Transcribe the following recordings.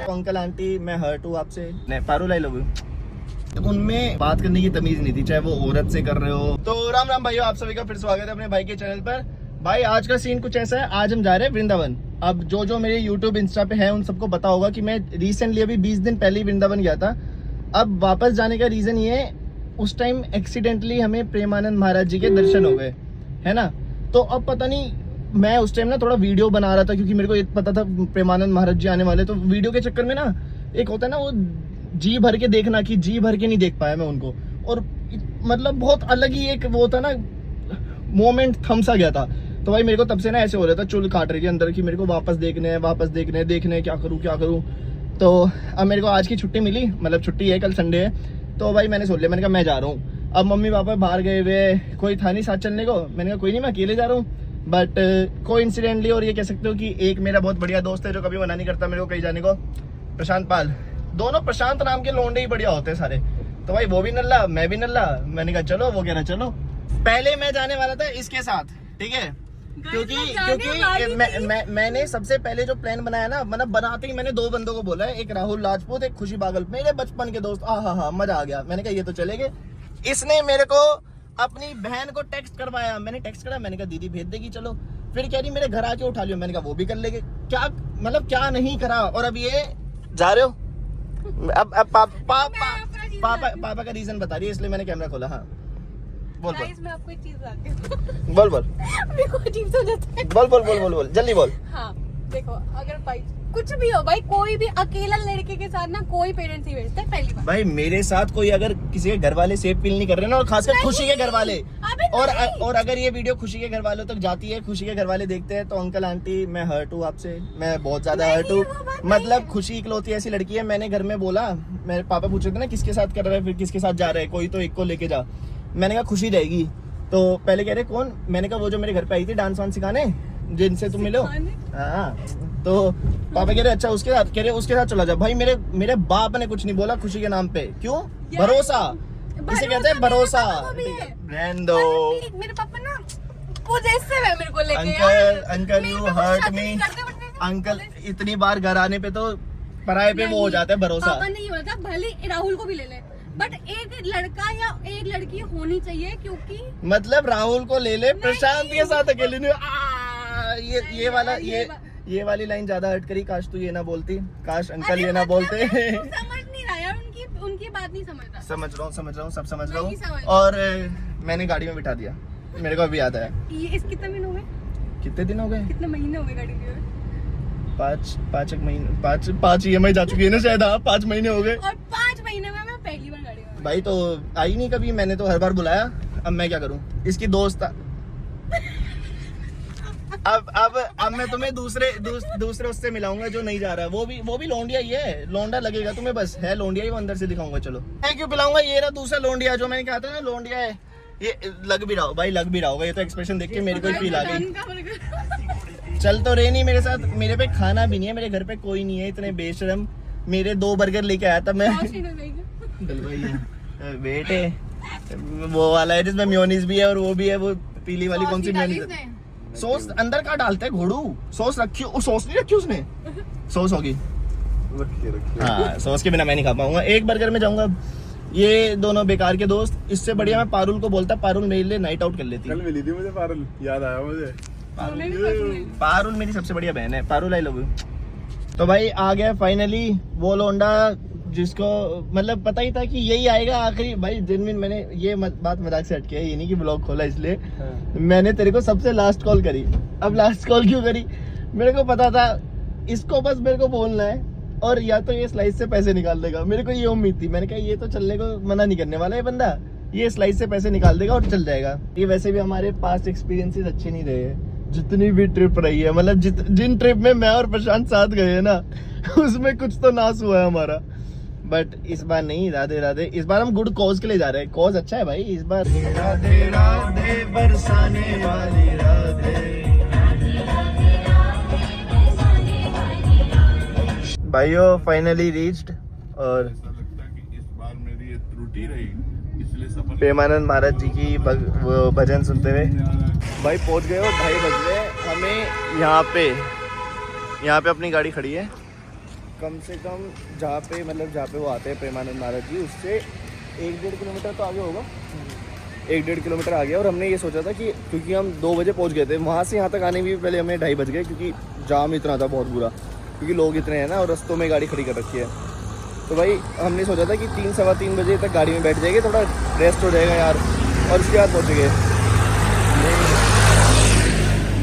Uncle aunty मैं hurt हूँ आपसे, नहीं पारुल आई लव यू। उनमें बात करने की तमीज नहीं थी, चाहे वो औरत से कर रहे हो। तो राम राम भाइयों, आप सभी का फिर स्वागत है अपने भाई के चैनल पर। भाई आज का सीन कुछ ऐसा है, आज हम जा रहे हैं वृंदावन। अब जो मेरे यूट्यूब इंस्टा पे है उन सबको पता होगा कि मैं रिसेंटली अभी 20 दिन पहले ही वृंदावन गया था। अब वापस जाने का रीजन ये है, उस टाइम एक्सीडेंटली हमें प्रेमानंद महाराज जी के दर्शन हो गए, है ना। तो अब पता नहीं, मैं उस टाइम ना थोड़ा वीडियो बना रहा था क्योंकि मेरे को पता था प्रेमानंद महाराज जी आने वाले। तो वीडियो के चक्कर में ना एक होता है ना वो जी भर के देखना, कि जी भर के नहीं देख पाया मैं उनको। और मतलब बहुत अलग ही एक वो था ना, मोमेंट थम सा गया था। तो भाई मेरे को तब से ना ऐसे हो रहा था, चुल काट रही थी अंदर की, मेरे को वापस देखने हैं क्या करूँ। तो अब मेरे को आज की छुट्टी मिली, मतलब छुट्टी है, कल संडे है। तो भाई मैंने सोच लिया, मैंने कहा मैं जा रहा हूँ। अब मम्मी पापा बाहर गए हुए, कोई था नहीं साथ चलने को। मैंने कहा कोई नहीं, मैं अकेले जा रहा हूँ। बट कोइंसिडेंटली, और ये कह सकते हो कि एक मेरा बहुत बढ़िया दोस्त है जो कभी मना नहीं करता मेरे को कहीं जाने को, प्रशांत पाल। दोनों प्रशांत नाम के लोंडे ही बढ़िया होते हैं सारे। तो भाई वो भी नल्ला, मैं भी नल्ला। मैंने कहा चलो, वो कह रहा चलो। पहले मैं जाने वाला था इसके साथ, ठीक है, क्योंकि मैंने सबसे पहले जो प्लान बनाया ना, मतलब बनाते ही मैंने दो बंदों को बोला है, एक राहुल राजपूत, एक खुशी बागल, मेरे बचपन के दोस्त। हाँ मजा आ गया। मैंने कहा ये तो चलेंगे। इसने मेरे को अपनी बहन को टेक्स्ट करवाया, मैंने टेक्स्ट करा, मैंने कहा दीदी भेज देगी चलो। फिर कह रही मेरे घर आके उठा लियो, मैंने कहा वो भी कर लेंगे। क्या मतलब क्या नहीं करा। और अब ये जा रहे हो, अब पापा का रीजन बता रही है, इसलिए मैंने कैमरा खोला। हाँ बोल मैं आपको एक चीज बताती हूँ। बोल मेरे को अजीब सा हो जाता है। बोल जल्दी बोल। हाँ देखो, अगर भाई कुछ भी हो, भाई कोई भी अकेला लड़के के साथ ना कोई पेरेंट्स नहीं भेजते पहली बार। भाई मेरे साथ कोई अगर किसी के घर वाले सेफ फील नहीं कर रहे ना, और खासकर खुशी के घर वाले, और अगर ये वीडियो खुशी के घर वालों तक जाती है, खुशी के घर वाले देखते हैं, तो अंकल आंटी मैं हर्ट हूँ आपसे, मैं बहुत ज्यादा हर्ट हूँ। मतलब खुशी इकलौती ऐसी लड़की है। मैंने घर में बोला, मेरे पापा पूछ रहे थे ना किसके साथ कर रहा है, फिर किसके साथ जा रहा है, कोई तो एक को लेके जा। मैंने कहा खुशी रहेगी। तो पहले कह रहे कौन, मैंने कहा वो जो मेरे घर पे आई थी डांस वांस सिखाने, जिनसे तुम मिलो। हाँ तो पापा कह रहे अच्छा उसके साथ, कह रहे उसके साथ चला जा। भाई मेरे बाप ने कुछ नहीं बोला खुशी के नाम पे। क्यों? भरोसा, इसे कहते हैं भरोसा। रहने दो, मेरे पापा ना पॉजिटिव है मेरे को लेके। Uncle you hurt me. Uncle इतनी बार घर आने पे तो पराये पे वो हो जाता है भरोसा। पापा ने ये बोला भले राहुल को भी ले ले, बट एक लड़का या एक लड़की होनी चाहिए, क्योंकि मतलब राहुल को ले ले, प्रशांत के साथ अकेले नहीं। ये वाली लाइन ज्यादा हट करी। काश तू ये ना बोलती, काश अंकल ये ना बोलते। समझ नहीं रहा यार, उनकी बात नहीं समझ रहा। समझ रहा हूँ, सब समझ रहा हूँ। और मैंने गाड़ी में बिठा दिया, मेरे को अभी याद आया। ये कितने दिन हो गए? कितने दिन हो गए? कितने महीने हो गए गाड़ी में? 5 EMI जा चुकी है ना शायद। हाँ 5 महीने हो गए। और 5 महीने में मैं पहली बार गाड़ी में। भाई तो आई नहीं कभी, मैंने तो हर बार बुलाया। अब मैं क्या करूँ, इसकी दोस्त। अब मैं तुम्हें दूसरे उससे मिलाऊंगा जो नहीं जा रहा। वो भी लोंडिया ही है, लोंडा लगेगा तुम्हें, बस है लोंडिया ही, वो अंदर से दिखाऊंगा। चलो मैं क्यों पिलाऊंगा, ये रहा दूसरा लोंडिया जो मैंने कहा था ना लोंडिया है। ये लग भी रहा हो भाई, लग भी रहा होगा। ये तो एक्सप्रेशन देख के मेरे को फील आ गई। चल तो रहे नहीं मेरे साथ, मेरे पे खाना भी नहीं है, मेरे घर पे कोई नहीं है, इतने बेशरम। मेरे 2 बर्गर लेके आया था मैं। बेटे वो वाला है जिसमें मेयोनीज भी है, और वो भी है वो पीली वाली, कौन सी मेयोनीज? सॉस अंदर का डालता है घोड़ू। सॉस रखी, सॉस नहीं रखी उसने, सॉस होगी। हाँ सॉस के बिना मैं नहीं खा पाऊंगा। एक बर्गर में जाऊंगा। ये दोनों बेकार के दोस्त, इससे बढ़िया मैं पारुल को बोलता, पारुल मेरे लिए नाइट आउट कर लेती। कल मिली थी मुझे पारुल, याद आया मुझे। पारुल मेरी सबसे बढ़िया बहन है। Parul I love you. तो भाई आ गया फाइनली वो लोंडा जिसको मतलब पता ही था कि यही आएगा आखिरी। भाई जिनमिन मैंने ये बात मजाक से हटके, ये नहीं कि ब्लॉग खोला इसलिए। मैंने तेरे को सबसे लास्ट कॉल करी। अब लास्ट कॉल क्यों करी, मेरे को पता था इसको बस मेरे को बोलना है, और या तो ये स्लाइस से पैसे निकाल देगा। मेरे को ये उम्मीद थी, मैंने कहा ये तो चलने को मना नहीं करने वाला है बंदा, ये स्लाइस से पैसे निकाल देगा और चल जाएगा। ये वैसे भी हमारे पास्ट एक्सपीरियंसेस अच्छे नहीं रहे हैं, जितनी भी ट्रिप रही है। मतलब जिन ट्रिप में मैं और प्रशांत साथ गए हैं ना, उसमें कुछ तो नाश हुआ है हमारा। बट इस बार नहीं, राधे राधे, इस बार हम गुड कॉज के लिए जा रहे हैं। कॉज अच्छा है भाई इस बार। राधे राधे बरसाने वाली राधे। भाइयों फाइनली रीच्ड, और ऐसा लगता है कि इस बार मेरी ये त्रुटि रही, इसलिए सफल। प्रेमानंद महाराज जी की भजन सुनते हुए भाई पहुंच गए, और 2:30 बज गए हमें। यहाँ पे अपनी गाड़ी खड़ी है, कम से कम जहाँ पे वो आते हैं प्रेमानंद महाराज जी, उससे 1-1.5 किलोमीटर तो आगे होगा, 1-1.5 किलोमीटर आ गया। और हमने ये सोचा था कि क्योंकि हम 2 बजे पहुँच गए थे, वहाँ से यहाँ तक आने में भी पहले हमें 2:30 बज गए, क्योंकि जाम इतना था बहुत बुरा, क्योंकि लोग इतने हैं ना और रस्तों में गाड़ी खड़ी कर रखी है। तो भाई हमने सोचा था कि 3-3:15 बजे तक गाड़ी में बैठ जाएंगे, थोड़ा रेस्ट हो जाएगा यार, और उसके बाद पहुँचेंगे।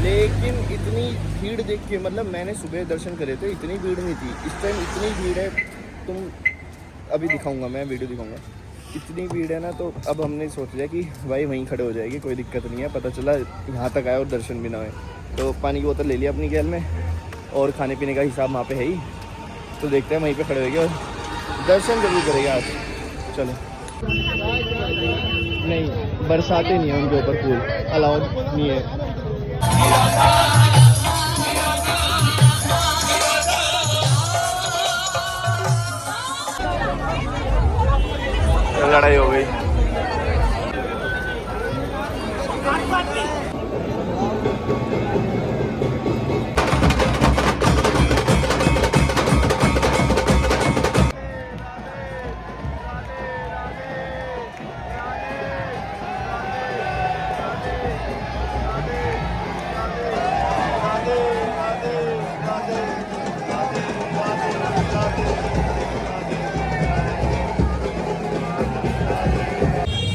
लेकिन इतनी भीड़ देख के, मतलब मैंने सुबह दर्शन करे थे, इतनी भीड़ नहीं थी। इस टाइम इतनी भीड़ है, तुम अभी दिखाऊंगा, मैं वीडियो दिखाऊंगा, इतनी भीड़ है ना। तो अब हमने सोच लिया कि भाई वहीं खड़े हो जाएगी, कोई दिक्कत नहीं है। पता चला यहाँ तक आए और दर्शन भी ना हुए, तो पानी की बोतल ले लिया अपनी गैल में, और खाने पीने का हिसाब वहाँ पे है ही, तो देखते हैं वहीं पे खड़े होंगे और दर्शन जरूर करेंगे आज। चलो, नहीं बरसाते नहीं है उनके ऊपर, फूल अलाउड नहीं है। लड़ाई हो गई।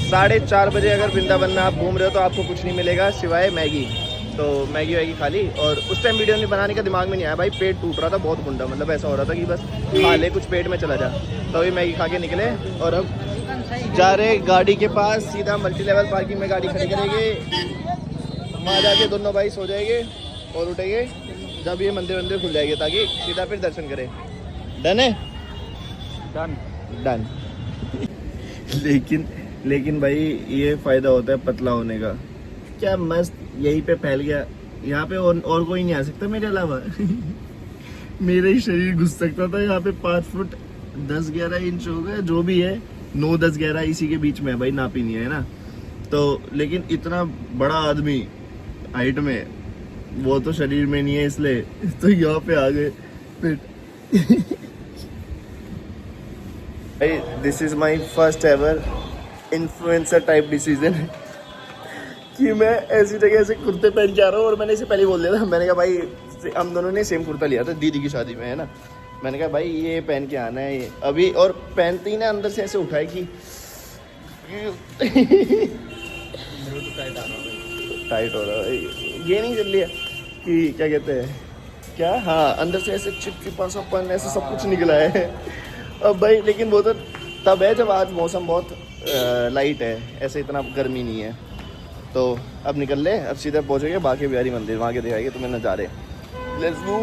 साढ़े 4 बजे अगर वृंदावन में आप घूम रहे हो तो आपको कुछ नहीं मिलेगा सिवाय मैगी। तो मैगी वैगी खा ली, और उस टाइम वीडियो नहीं बनाने का दिमाग में नहीं आया भाई, पेट टूट रहा था बहुत गुंडा, मतलब ऐसा हो रहा था कि बस खा ले कुछ पेट में चला जा। तो अभी मैगी खा के निकले और अब जा रहे गाड़ी के पास, सीधा मल्टी लेवल पार्किंग में गाड़ी खड़ी करेंगे, वहाँ जाके दोनों भाई सो जाएंगे और उठेंगे जब ये मंदिर खुल जाएंगे, ताकि सीधा फिर दर्शन करें। डन है? डन। लेकिन भाई ये फ़ायदा होता है पतला होने का। क्या मस्त यहीं पे फैल गया, यहाँ पे और कोई नहीं आ सकता मेरे अलावा। मेरा ही शरीर घुस सकता था यहाँ पे। 5 फुट 10-11 इंच हो गया, जो भी है 9-10-11 इसी के बीच में है भाई, नापी नहीं है ना। तो लेकिन इतना बड़ा आदमी हाइट में, वो तो शरीर में नहीं है, इसलिए तो यहाँ पे आ गए फिट। भाई this is my first ever influencer type decision कि मैं ऐसी जगह से कुर्ते पहन के आ रहा हूँ। और मैंने इसे पहले बोल दिया था, मैंने कहा भाई हम दोनों ने सेम कुर्ता लिया था दीदी की शादी में, है ना। मैंने कहा भाई ये पहन के आना है ये अभी, और पहनते ही ना अंदर से ऐसे उठाए कि टाइट हो रहा है। ये नहीं चल लिया कि क्या कहते हैं, क्या, हाँ अंदर से ऐसे चिपचिपासापन ऐसे सब कुछ निकला है अब भाई। लेकिन वो तो तब है जब आज मौसम बहुत लाइट है, ऐसे इतना गर्मी नहीं है। तो अब निकल ले, अब सीधा पहुँचेंगे बांके बिहारी मंदिर, वहाँ के दिखाएंगे तुम्हें नज़ारे। Let's go.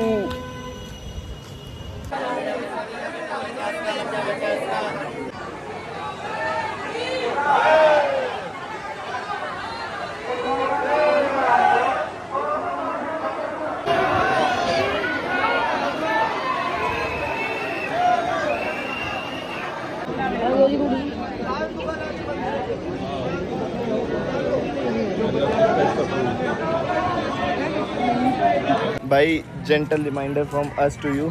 भाई gentle reminder from us to you,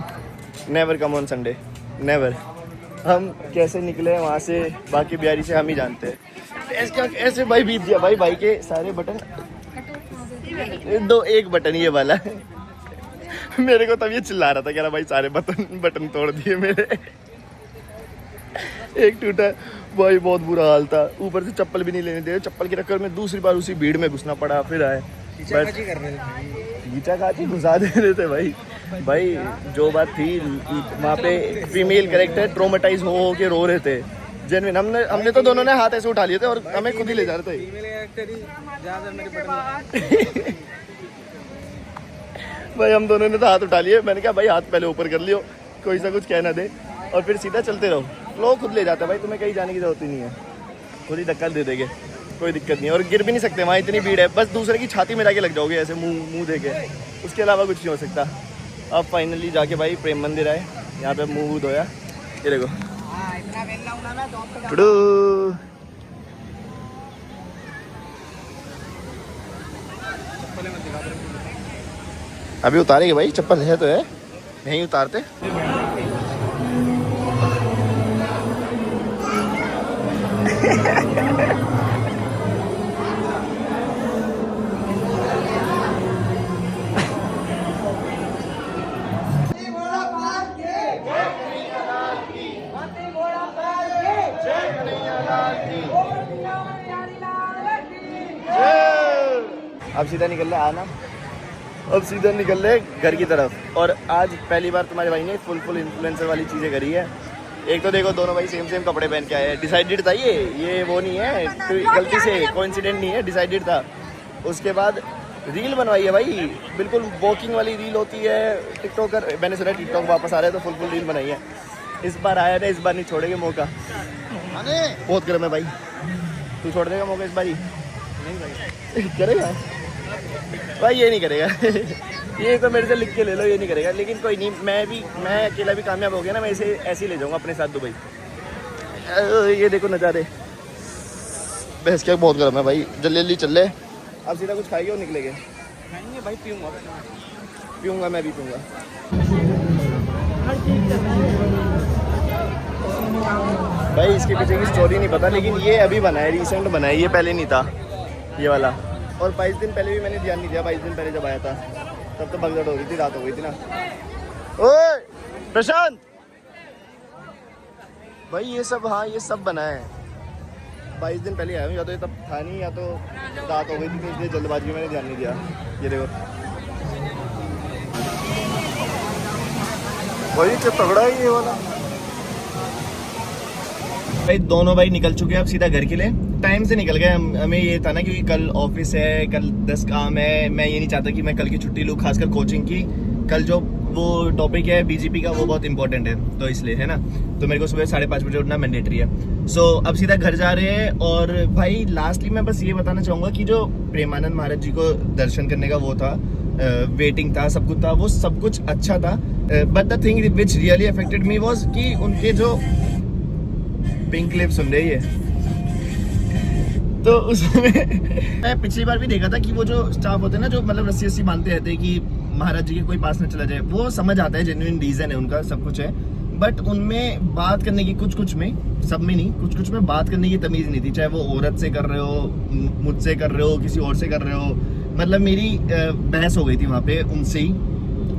never come on Sunday, never. हम कैसे निकले वहाँ से बांके बिहारी से हम ही जानते हैं। ऐसे भाई बीत गया भाई, भाई के सारे बटन एक बटन ये वाला मेरे को तब ये चिल्ला रहा था, कह रहा भाई सारे बटन तोड़ दिए मेरे। एक टूटा भाई, बहुत बुरा हाल था। ऊपर से चप्पल भी नहीं लेने दे, चप्पल के चक्कर में दूसरी बार उसी भीड़ में घुसना पड़ा। फिर आए गीचा काची घुसा दे रहे थे भाई। जो बात थी वहाँ पे फीमेल कैरेक्टर ट्रोमेटाइज हो के रो रहे थे जेन्युइन। हमने तो दोनों ने हाथ ऐसे उठा लिए थे और हमें खुद ही ले जा रहे थे भाई। हम दोनों ने तो हाथ उठा लिए, मैंने कहा भाई हाथ पहले ऊपर कर लियो, कोई सा कुछ कहना दे, और फिर सीधा चलते रहो। फ्लो खुद ले जाता है भाई, तुम्हें कहीं जाने की जरूरत ही नहीं है, खुद ही धक्का दे देंगे, कोई दिक्कत नहीं है। और गिर भी नहीं सकते वहाँ, इतनी भीड़ है, बस दूसरे की छाती में जाके लग जाओगे ऐसे मुंह देके, उसके अलावा कुछ नहीं हो सकता। अब फाइनली जाके भाई प्रेम मंदिर आए, यहाँ पे मुंह धोया, ये देखो अभी उतारेंगे भाई, चप्पल है तो है, नहीं उतारते। अब सीधा निकल रहे आना, अब सीधा निकल रहे घर की तरफ। और आज पहली बार तुम्हारे भाई ने फुल इन्फ्लुएंसर वाली चीज़ें करी है। एक तो देखो दोनों भाई सेम कपड़े पहन के आए हैं। डिसाइडेड था ये वो नहीं है तो गलती से कोइंसिडेंट नहीं है, डिसाइडेड था। उसके बाद रील बनवाई है भाई, बिल्कुल वॉकिंग वाली रील होती है। टिकटॉकर, मैंने सुना टिकटॉक वापस आ रहा है तो फुल रील बनाई है। इस बार आया था, इस बार नहीं छोड़ेंगे मौका। बहुत गर्म है भाई, तू छोड़ देगा मौका इस बार ही? नहीं भाई करेगा भाई, ये नहीं करेगा ये तो मेरे से लिख के ले लो, ये नहीं करेगा। लेकिन कोई नहीं, मैं अकेला भी कामयाब हो गया ना, मैं इसे ऐसे ही ले जाऊंगा अपने साथ दुबई। ये देखो नज़ारे, बहस क्या बहुत गर्म है भाई, जल्दी चल ले। अब सीधा कुछ खाएंगे और निकलेंगे? खाएंगे भाई, पीऊँगा मैं भी पीऊँगा। भाई इसके पीछे की स्टोरी नहीं पता, लेकिन ये अभी बना है, रिसेंट बना है, ये पहले नहीं था ये वाला। और 22 दिन पहले भी मैंने ध्यान नहीं दिया, 22 दिन पहले जब आया था तब तो भगदड़ हो रही थी, रात हो गई थी ना। ओए प्रशांत भाई, ये सब, हाँ ये सब बना है 22 दिन पहले आया हूँ, या तो ये तब था नहीं या तो रात हो गई थी, तो इसलिए जल्दबाजी में मैंने ध्यान नहीं दिया। ये देखो भाई क्या तगड़ा है ये वाला। भाई दोनों भाई निकल चुके हैं अब सीधा घर के लिए। टाइम से निकल गए हमें ये था ना क्योंकि कल ऑफिस है, कल 10 काम है। मैं ये नहीं चाहता कि मैं कल की छुट्टी लूँ, खासकर कोचिंग की। कल जो वो टॉपिक है बीजीपी का वो बहुत इंपॉर्टेंट है, तो इसलिए है ना, तो मेरे को सुबह 5:30 बजे उठना मैंडेटरी है। सो अब सीधा घर जा रहे हैं। और भाई लास्टली मैं बस ये बताना चाहूँगा कि जो प्रेमानंद महाराज जी को दर्शन करने का वो था, वेटिंग था, सब कुछ था, वो सब कुछ अच्छा था। But the thing which really affected me was कि उनके जो पिंक लिप सुन रही है, तो उसमें मैं पिछली बार भी देखा था कि वो जो स्टाफ होते हैं ना, जो मतलब रस्सी बांधते रहते हैं कि महाराज जी के कोई पास न चला जाए, वो समझ आता है, जेन्युइन रीजन है उनका, सब कुछ है। बट उनमें बात करने की कुछ में, सब में नहीं, कुछ में बात करने की तमीज़ नहीं थी। चाहे वो औरत से कर रहे हो, मुझसे कर रहे हो, किसी और से कर रहे हो। मतलब मेरी बहस हो गई थी वहाँ पे उनसे ही।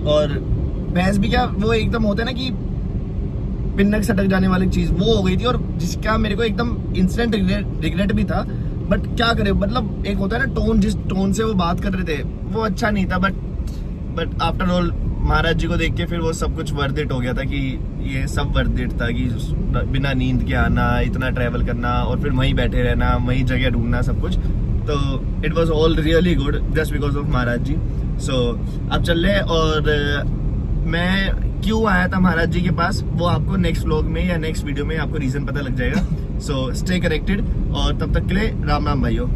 और बहस भी क्या, वो एकदम होता है ना कि पिन्नक सटक जाने वाली चीज़, वो हो गई थी। और जिसका मेरे को एकदम इंस्टेंट रिग्रेट भी था। बट क्या करे, मतलब एक होता है ना टोन, जिस टोन से वो बात कर रहे थे वो अच्छा नहीं था। बट आफ्टर ऑल महाराज जी को देख के फिर वो सब कुछ वर्थ इट हो गया था कि ये सब वर्थ इट था कि बिना नींद के आना, इतना ट्रैवल करना और फिर वहीं बैठे रहना, वहीं जगह ढूंढना, सब कुछ। तो it was all really good just because of Maharaj ji. So अब चल रहे। और मैं क्यों आया था महाराज जी के पास, वो आपको नेक्स्ट व्लॉग में या नेक्स्ट वीडियो में आपको रीजन पता लग जाएगा। सो स्टे कनेक्टेड और तब तक के लिए राम राम भाइयों।